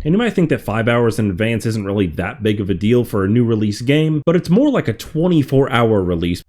And you might think that 5 hours in advance isn't really that big of a deal for a new release game, but it's more like a 24-hour release.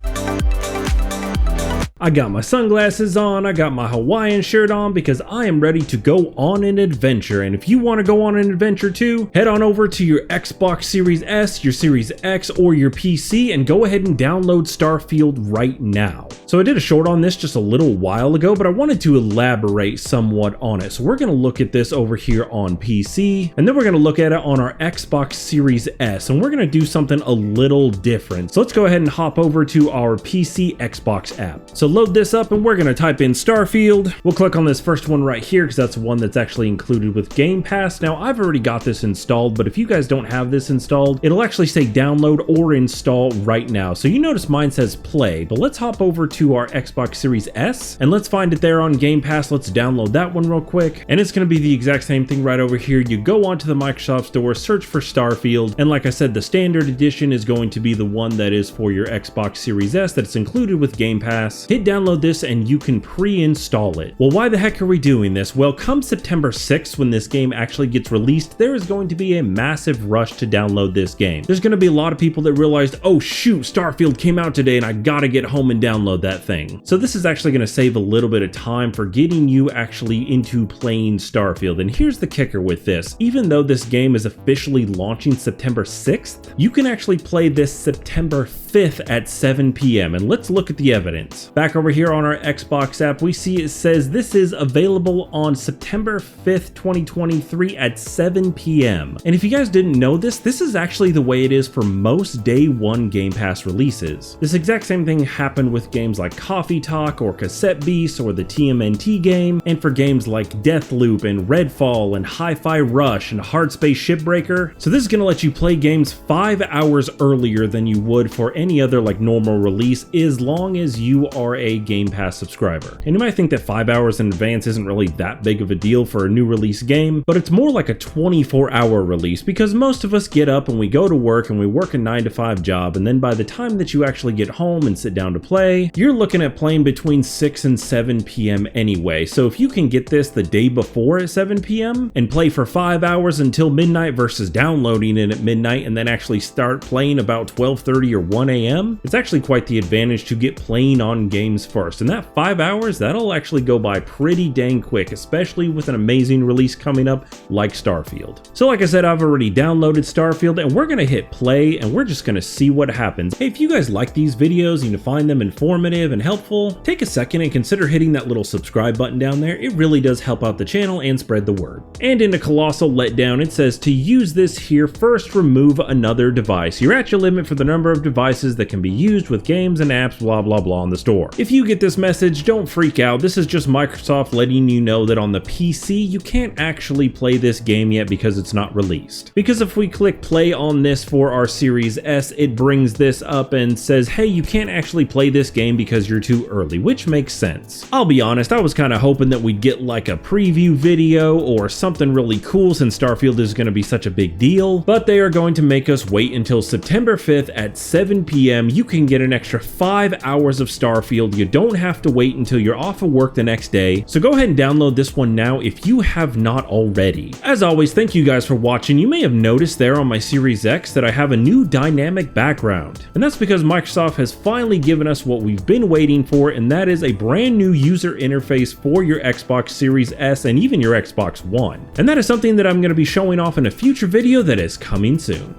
I got my sunglasses on, I got my Hawaiian shirt on because I am ready to go on an adventure. And if you want to go on an adventure too, head on over to your Xbox Series S, your Series X, or your PC and go ahead and download Starfield right now. So I did a short on this just a little while ago, but I wanted to elaborate somewhat on it. So we're going to look at this over here on PC, and then we're going to look at it on our Xbox Series S, and we're going to do something a little different. So let's go ahead and hop over to our PC Xbox app. So load this up and we're going to type in Starfield. We'll click on this first one right here because that's one that's actually included with Game Pass. Now I've already got this installed, but if you guys don't have this installed, it'll actually say download or install right now. So you notice mine says play, but let's hop over to our Xbox Series S and let's find it there on Game Pass. Let's download that one real quick. And it's going to be the exact same thing right over here. You go onto the Microsoft Store, search for Starfield. And like I said, the standard edition is going to be the one that is for your Xbox Series S that's included with Game Pass. Hit download this and you can pre-install it. Well, why the heck are we doing this? Well, come September 6th, when this game actually gets released, there is going to be a massive rush to download this game. There's going to be a lot of people that realized, oh shoot, Starfield came out today and I gotta get home and download that thing. So this is actually going to save a little bit of time for getting you actually into playing Starfield. And here's the kicker with this. Even though this game is officially launching September 6th, you can actually play this September 5th at 7 p.m. And let's look at the evidence. Back over here on our Xbox app, we see it says this is available on September 5th, 2023 at 7 p.m. And if you guys didn't know this, this is actually the way it is for most day one Game Pass releases. This exact same thing happened with games like Coffee Talk or Cassette Beast or the TMNT game, and for games like Deathloop and Redfall and Hi-Fi Rush and Hard Space Shipbreaker. So this is going to let you play games 5 hours earlier than you would for any other like normal release, as long as you are a Game Pass subscriber. And you might think that 5 hours in advance isn't really that big of a deal for a new release game, but it's more like a 24-hour release because most of us get up and we go to work and we work a 9-to-5 job, and then by the time that you actually get home and sit down to play, you're looking at playing between 6 and 7 p.m. anyway. So if you can get this the day before at 7 p.m. and play for 5 hours until midnight versus downloading it at midnight and then actually start playing about 12:30 or 1 a.m., it's actually quite the advantage to get playing on games first. And that 5 hours, that'll actually go by pretty dang quick, especially with an amazing release coming up like Starfield. So like I said, I've already downloaded Starfield and we're gonna hit play and we're just gonna see what happens. Hey, if you guys like these videos and you find them informative and helpful, take a second and consider hitting that little subscribe button down there. It really does help out the channel and spread the word. And in a colossal letdown, it says to use this here, first remove another device. You're at your limit for the number of devices that can be used with games and apps blah blah blah on the store. If you get this message, don't freak out. This is just Microsoft letting you know that on the PC you can't actually play this game yet because it's not released. Because if we click play on this for our Series S, it brings this up and says, hey, you can't actually play this game because you're too early, which makes sense. I'll be honest, I was kind of hoping that we'd get like a preview video or something really cool since Starfield is going to be such a big deal, but they are going to make us wait until September 5th at 7 p.m. You can get an extra 5 hours of Starfield. You don't have to wait until you're off of work the next day. So go ahead and download this one now if you have not already. As always, thank you guys for watching. You may have noticed there on my Series X that I have a new dynamic background. And that's because Microsoft has finally given us what we've been waiting for, and that is a brand new user interface for your Xbox Series S and even your Xbox One. And that is something that I'm going to be showing off in a future video that is coming soon.